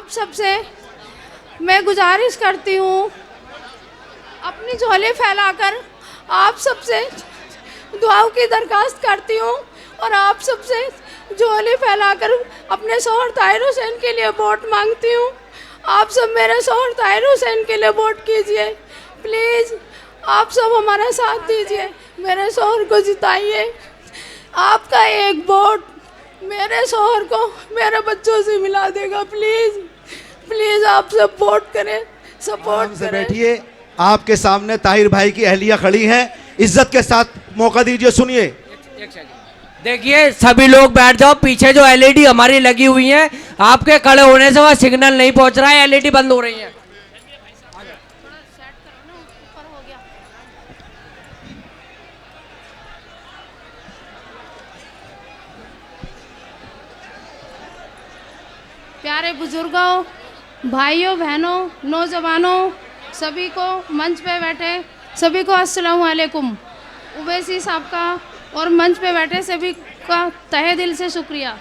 आप सबसे मैं गुजारिश करती हूँ, अपनी झोली फैलाकर आप सबसे दुआओं की दरख्वास्त करती हूँ और आप सबसे झोली फैलाकर अपने शौहर ताहिर हुसैन के लिए वोट मांगती हूँ। आप सब मेरे शौहर ताहिर हुसैन के लिए वोट कीजिए प्लीज़। आप सब हमारा साथ दीजिए, मेरे शौहर को जिताइए। आपका एक वोट मेरे शौहर को मेरे बच्चों से मिला देगा। प्लीज़ प्लीज़ आप सब वोट करें, सपोर्ट करें। बैठिए, आपके सामने ताहिर भाई की अहलिया खड़ी हैं, इज्जत के साथ मौका दीजिए। सुनिए, देखिए सभी लोग बैठ जाओ। पीछे जो एलईडी हमारी लगी हुई है, आपके खड़े होने से वह सिग्नल नहीं पहुंच रहा है, एलईडी बंद हो रही है। प्यारे बुजुर्गों, भाइयों बहनों, नौजवानों, सभी को मंच पे बैठे सभी को अस्सलाम वालेकुम। उवैसी साहब का और मंच पे बैठे सभी का तहे दिल से शुक्रिया।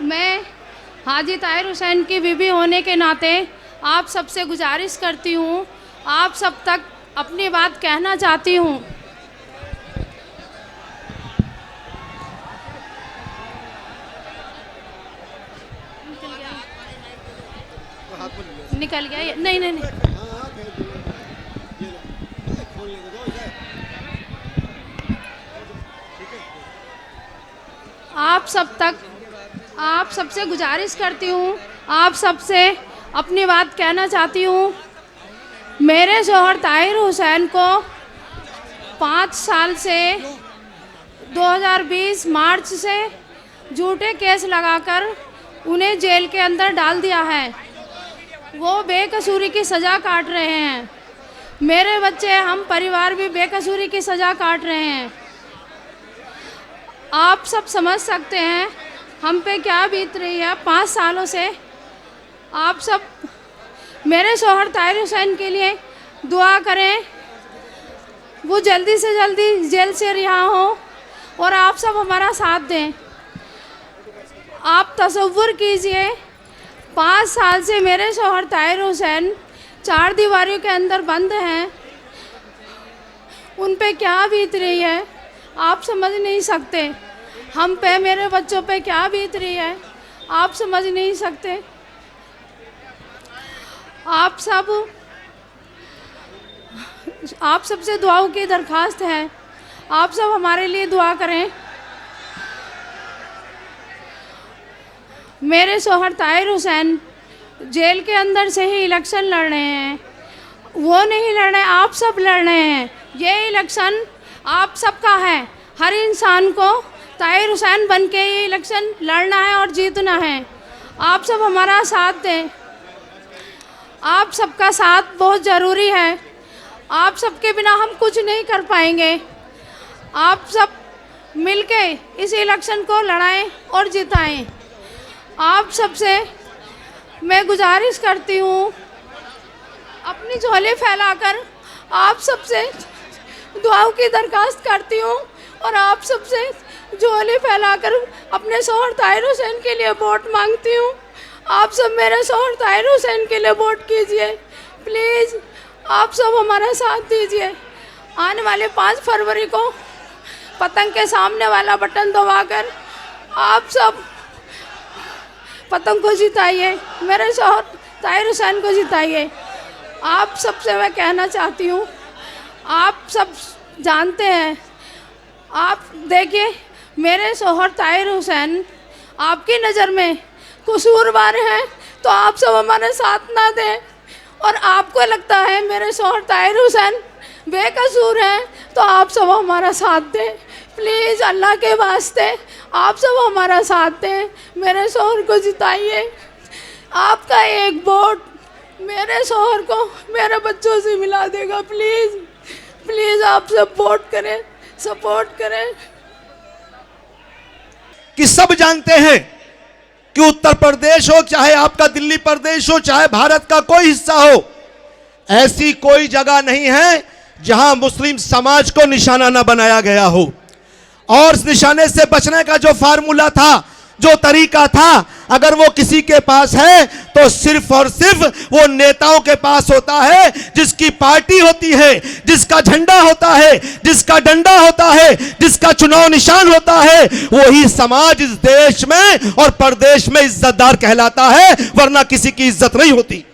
मैं हाजी ताहिर हुसैन की बीवी होने के नाते आप सबसे गुजारिश करती हूँ, आप सब तक अपनी बात कहना चाहती हूँ। निकल गया ये? नहीं नहीं नहीं। आप सबसे गुजारिश करती हूँ, आप सबसे अपनी बात कहना चाहती हूँ। मेरे शौहर ताहिर हुसैन को 5 साल से 2020 मार्च से झूठे केस लगाकर उन्हें जेल के अंदर डाल दिया है। वो बेकसूरी की सज़ा काट रहे हैं। मेरे बच्चे, हम परिवार भी बेकसूरी की सज़ा काट रहे हैं। आप सब समझ सकते हैं हम पे क्या बीत रही है 5 सालों से। आप सब मेरे शौहर ताहिर हुसैन के लिए दुआ करें, वो जल्दी से जल्दी जेल से रिहा हो और आप सब हमारा साथ दें। आप तसव्वुर कीजिए, 5 साल से मेरे शौहर ताहिर हुसैन 4 दीवारों के अंदर बंद हैं। उन पे क्या बीत रही है आप समझ नहीं सकते। हम पे, मेरे बच्चों पे क्या बीत रही है आप समझ नहीं सकते। आप सबसे दुआओं की दरख्वास्त है, आप सब हमारे लिए दुआ करें। मेरे शौहर ताहिर हुसैन जेल के अंदर से ही इलेक्शन लड़ रहे हैं। वो नहीं लड़ रहे, आप सब लड़ रहे हैं। ये इलेक्शन आप सबका है। हर इंसान को ताहिर हुसैन बन के ये इलेक्शन लड़ना है और जीतना है। आप सब हमारा साथ दें, आप सबका साथ बहुत ज़रूरी है। आप सबके बिना हम कुछ नहीं कर पाएंगे। आप सब मिलके इस इलेक्शन को लड़ाएं और जिताएं। आप सबसे मैं गुजारिश करती हूँ, अपनी झोली फैलाकर आप सबसे दुआओं की दरख्वास्त करती हूँ और आप सबसे झोली फैलाकर अपने शौहर ताहिर हुसैन के लिए वोट मांगती हूँ। आप सब मेरे शौहर ताहिर हुसैन के लिए वोट कीजिए प्लीज़। आप सब हमारा साथ दीजिए। आने वाले 5 फरवरी को पतंग के सामने वाला बटन दबाकर आप सब पतंग को जिताइए, मेरे शौहर ताहिर हुसैन को जिताइए। आप सबसे मैं कहना चाहती हूँ, आप सब जानते हैं, आप देखिए मेरे शौहर ताहिर हुसैन आपकी नज़र में कसूरवार हैं तो आप सब हमारे साथ ना दें, और आपको लगता है मेरे शौहर ताहिर हुसैन बेकसूर हैं तो आप सब हमारा साथ दें प्लीज़। अल्लाह के वास्ते आप सब हमारा साथ दें, मेरे शौहर को जिताइए। आपका एक वोट मेरे शौहर को मेरे बच्चों से मिला देगा। प्लीज़ प्लीज़ आप सब वोट करें, सपोर्ट करें। कि सब जानते हैं कि उत्तर प्रदेश हो, चाहे आपका दिल्ली प्रदेश हो, चाहे भारत का कोई हिस्सा हो, ऐसी कोई जगह नहीं है जहां मुस्लिम समाज को निशाना न बनाया गया हो। और इस निशाने से बचने का जो फार्मूला था, जो तरीका था, अगर वो किसी के पास है तो सिर्फ और सिर्फ वो नेताओं के पास होता है, जिसकी पार्टी होती है, जिसका झंडा होता है, जिसका डंडा होता है, जिसका चुनाव निशान होता है, वही समाज इस देश में और परदेश में इज्जतदार कहलाता है, वरना किसी की इज्जत नहीं होती।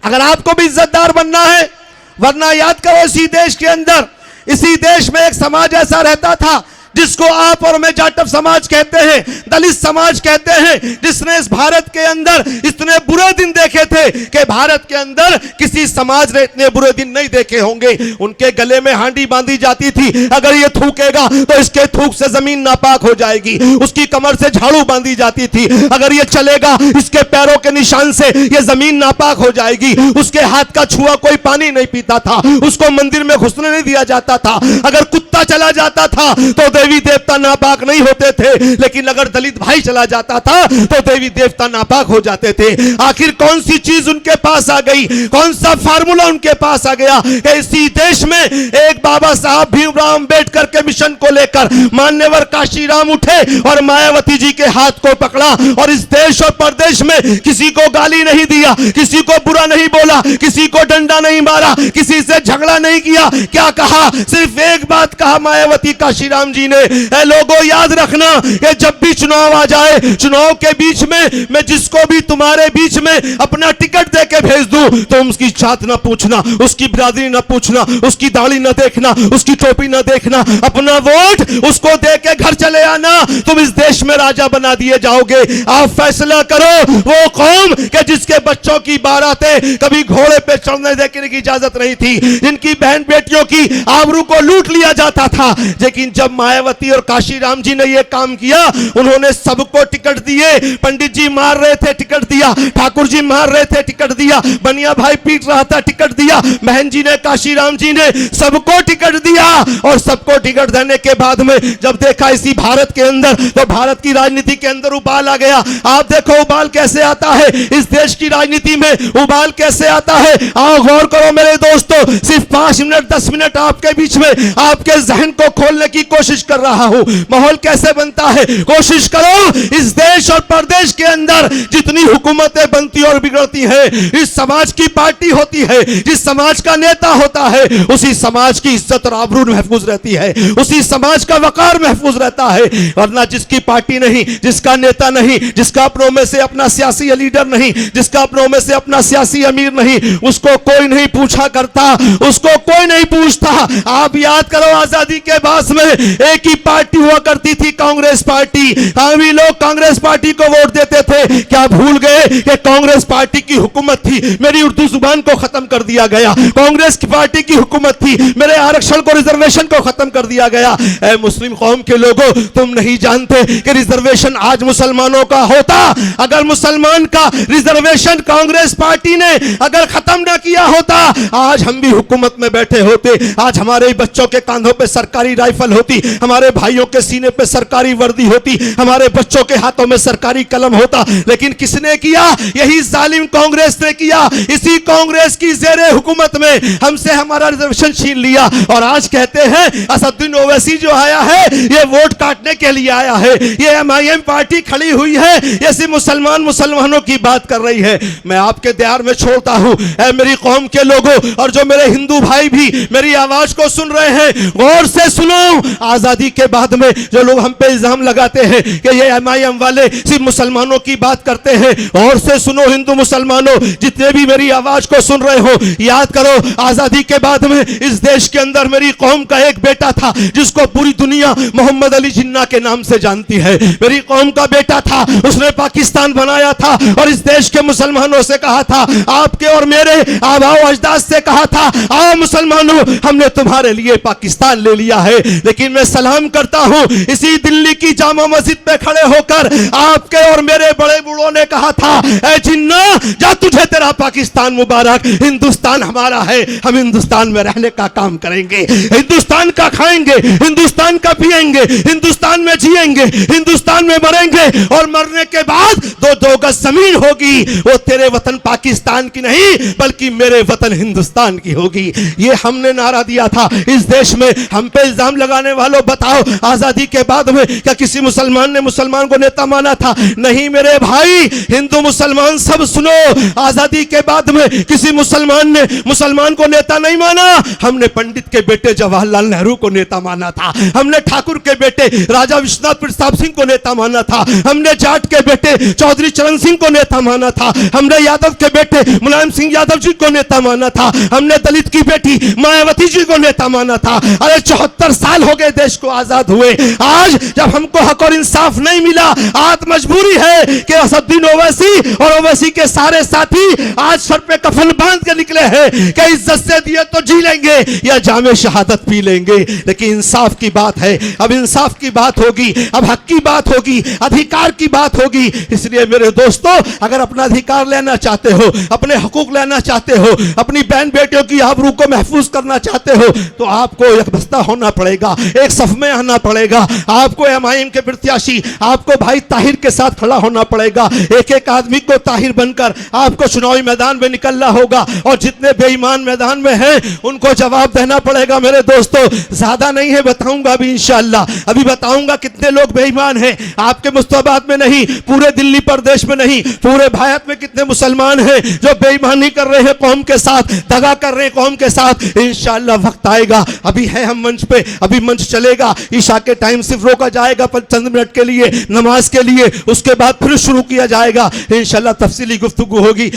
अगर आपको भी इज्जतदार बनना है, वरना याद करो इसी देश में एक समाज ऐसा रहता था जिसको आप और मैं जाटव समाज कहते हैं, दलित समाज कहते हैं, जिसने इस भारत के अंदर इतने बुरे दिन देखे थे कि भारत के अंदर किसी समाज ने इतने बुरे दिन नहीं देखे होंगे। उनके गले में हांडी बांधी जाती थी, अगर ये थूकेगा तो इसके थूक से जमीन नापाक हो जाएगी। उसकी कमर से झाड़ू बांधी जाती थी, अगर ये चलेगा इसके पैरों के निशान से ये जमीन नापाक हो जाएगी। उसके हाथ का छुआ कोई पानी नहीं पीता था, उसको मंदिर में घुसने नहीं दिया जाता था। अगर कुत्ता चला जाता था तो देवी देवता नापाक नहीं होते थे, लेकिन अगर दलित भाई चला जाता था तो देवी देवता नापाक हो जाते थे। आखिर कौन सी चीज उनके पास आ गई, कौन सा फार्मूला उनके पास आ गया कि इसी देश में एक बाबा साहब भीमराव अंबेडकर के मिशन को लेकर मान्यवर काशीराम उठे और मायावती जी के हाथ को पकड़ा और इस देश और प्रदेश में किसी को गाली नहीं दिया, किसी को बुरा नहीं बोला, किसी को डंडा नहीं मारा, किसी से झगड़ा नहीं किया। क्या कहा? सिर्फ एक बात कहा मायावती काशीराम जी ने, लोगों याद रखना कि जब भी चुनाव आ जाए, चुनाव के बीच में मैं जिसको भी तुम्हारे बीच में अपना टिकट देके भेज दूं, तुम उसकी जात ना पूछना, उसकी बिरादरी ना पूछना, उसकी दाढ़ी ना देखना, उसकी टोपी ना देखना, अपना वोट उसको देके घर चले आना। तुम इस देश में राजा बना दिए जाओगे। आप फैसला करो, वो कौम के जिसके बच्चों की बारातें कभी घोड़े पे चढ़ने देने की इजाजत नहीं थी, जिनकी बहन बेटियों की आबरू को लूट लिया जाता था, लेकिन जब मायावती और काशीराम जी ने यह काम किया, उन्होंने सबको टिकट दिए। पंडित जी मार रहे थे, टिकट दिया। ठाकुर जी मार रहे थे, टिकट दिया। बनिया भाई पीट रहा था, टिकट दिया। बहन जी ने, काशीराम जी ने सबको टिकट दिया। और सबको टिकट देने के बाद में जब देखा इसी भारत के अंदर, तो भारत की राजनीति के अंदर उबाल आ गया। आप देखो उबाल कैसे आता है, इस देश की राजनीति में उबाल कैसे आता है। आओ गौर करो मेरे दोस्तों, सिर्फ 5 मिनट 10 मिनट आपके बीच में आपके जहन को खोलने की कोशिश कर रहा हूं। माहौल कैसे बनता है, कोशिश करो। इस देश और प्रदेश के अंदर जितनी हुकूमतें बनती और बिगड़ती है, इस समाज की पार्टी होती है, जिस समाज का नेता होता है, उसी समाज की इज्जत और आबरू महफूज रहती है, उसी समाज का वकार महफूज रहता है। वरना जिसकी पार्टी नहीं, जिसका नेता नहीं, जिसका अपनों में से अपना सियासी लीडर नहीं, जिसका अपनों में से अपना सियासी अमीर नहीं, उसको कोई नहीं पूछा करता, उसको कोई नहीं पूछता। आप याद करो, आजादी के बाद में एक ही पार्टी हुआ करती थी, कांग्रेस पार्टी। काफी लोग कांग्रेस पार्टी को वोट देते थे। क्या भूल गए कि कांग्रेस पार्टी की हुकूमत थी, मेरी उर्दू जुबान को खत्म कर दिया गया। कांग्रेस की पार्टी की हुकूमत थी, मेरे आरक्षण को, रिजर्वेशन को खत्म कर दिया गया। ऐ मुस्लिम कौम के लोगों, तुम नहीं जानते कि रिजर्वेशन आज मुसलमानों का होता, अगर मुसलमान का रिजर्वेशन कांग्रेस पार्टी ने अगर खत्म ना किया होता, आज हम भी हुकूमत में बैठे होते। आज हमारे बच्चों के कांधों पे सरकारी राइफल होती, हमारे भाइयों के सीने पे सरकारी वर्दी होती, हमारे बच्चों के हाथों में सरकारी कलम होता। लेकिन किसने किया? यही जालिम कांग्रेस ने किया। इसी कांग्रेस की ज़ेरे हुकूमत में हमसे हमारा रिजर्वेशन छीन लिया। और आज कहते हैं असदुद्दीन ओवैसी जो आया है, ये वोट काटने के लिए आया है, ये MIM पार्टी खड़ी हुई है, ये सिर्फ मुसलमानों की बात कर रही है। मैं आपके द्वार में छोड़ता हूं, ऐ मेरी कौम के लोगों, और जो मेरे हिंदू भाई भी मेरी आवाज को सुन रहे हैं, गौर से सुनो। आजादी के बाद में जो लोग हम पे इल्जाम लगाते हैं कि ये MIM वाले सिर्फ मुसलमानों की बात करते हैं, और से सुनो हिंदू मुसलमानों, जितने भी मेरी आवाज को सुन रहे हो, याद करो आजादी के बाद में इस देश के अंदर मेरी कौम का एक बेटा था जिसको पूरी दुनिया मोहम्मद अली जिन्ना के नाम से जानती है। मेरी कौम का बेटा था, उसने पाकिस्तान बनाया था और इस देश के मुसलमानों से कहा था, आपके और मेरे आबाओ अजदाद से कहा था, आओ मुसलमानों, हमने तुम्हारे लिए पाकिस्तान ले लिया है। लेकिन मैं सलाम करता हूं, इसी दिल्ली की जामा मस्जिद पे खड़े होकर आपके और मेरे बड़े बूढ़ों ने कहा था, ऐ जिन्ना जा, तुझे तेरा पाकिस्तान मुबारक, हिंदुस्तान हमारा है, हम हिंदुस्तान में रहने का काम करेंगे, हिंदुस्तान का खाएंगे, हिंदुस्तान का पिएंगे, हिंदुस्तान में जिएंगे, हिंदुस्तान में मरेंगे, और मरने के बाद दो गज जमीन होगी वो तेरे वतन पाकिस्तान की नहीं बल्कि मेरे वतन हिंदुस्तान की होगी। ये हमने नारा दिया था इस देश में। हम पे इल्जाम लगाने वालों, बताओ आजादी के बाद में क्या किसी मुसलमान ने मुसलमान को नेता माना था? नहीं मेरे भाई, हिंदू मुसलमान सब सुनो, आजादी के बाद में किसी मुसलमान ने मुसलमान को नेता नहीं माना। हमने पंडित के बेटे जवाहरलाल नेहरू को नेता माना था, हमने ठाकुर के बेटे राजा विश्वनाथ प्रताप सिंह को नेता माना था, हमने जाट के बेटे चौधरी चरण सिंह को नेता माना था, हमने यादव के बेटे मुलायम सिंह यादव जी को नेता माना था, हमने दलित की बेटी मायावती जी को नेता माना था। अरे 74 साल हो गए देश को आजाद हुए। आज जब हमको हक और इंसाफ नहीं मिला, आज मजबूरी है कि असदुद्दीन ओवैसी और ओवैसी के सारे साथी आज सर पे कफन बांध के निकले हैं कि इज्जत से दिए तो जी लेंगे या जामे शहादत पी लेंगे। लेकिन इंसाफ की बात है, अब इंसाफ की बात होगी, अब हक की बात होगी, अधिकार की बात होगी। इसलिए मेरे दोस्तों, अगर अपना अधिकार लेना चाहते हो, अपने हकूक लेना चाहते हो, अपनी बहन बेटियों की आबरू को महफूज करना चाहते हो, तो आपको एकबस्ता होना पड़ेगा, एक सफ में आना पड़ेगा। आपको एमआईएम के प्रत्याशी, आपको भाई ताहिर के साथ खड़ा होना पड़ेगा। एक एक आदमी को ताहिर बनकर आपको चुनावी मैदान में निकलना होगा और जितने बेईमान मैदान में हैं उनको जवाब देना पड़ेगा। मेरे दोस्तों, ज्यादा नहीं है, बताऊंगा अभी इंशाअल्लाह, अभी बताऊंगा कितने लोग बेईमान हैं। आपके मुस्तफाबाद में नहीं, पूरे दिल्ली प्रदेश में नहीं, पूरे भारत में कितने मुसलमान हैं जो बेईमानी कर रहे हैं कौम के साथ, दगा कर रहे हैं कौम के साथ। इंशाअल्लाह वक्त आएगा, अभी है हम मंच पे, अभी मंच चलेगा, ईशा के टाइम सिर्फ रोका जाएगा पर चंद मिनट के लिए, नमाज के लिए, उसके बाद फिर शुरू किया जाएगा। इंशाअल्लाह तफसीली गुफ्तगू होगी।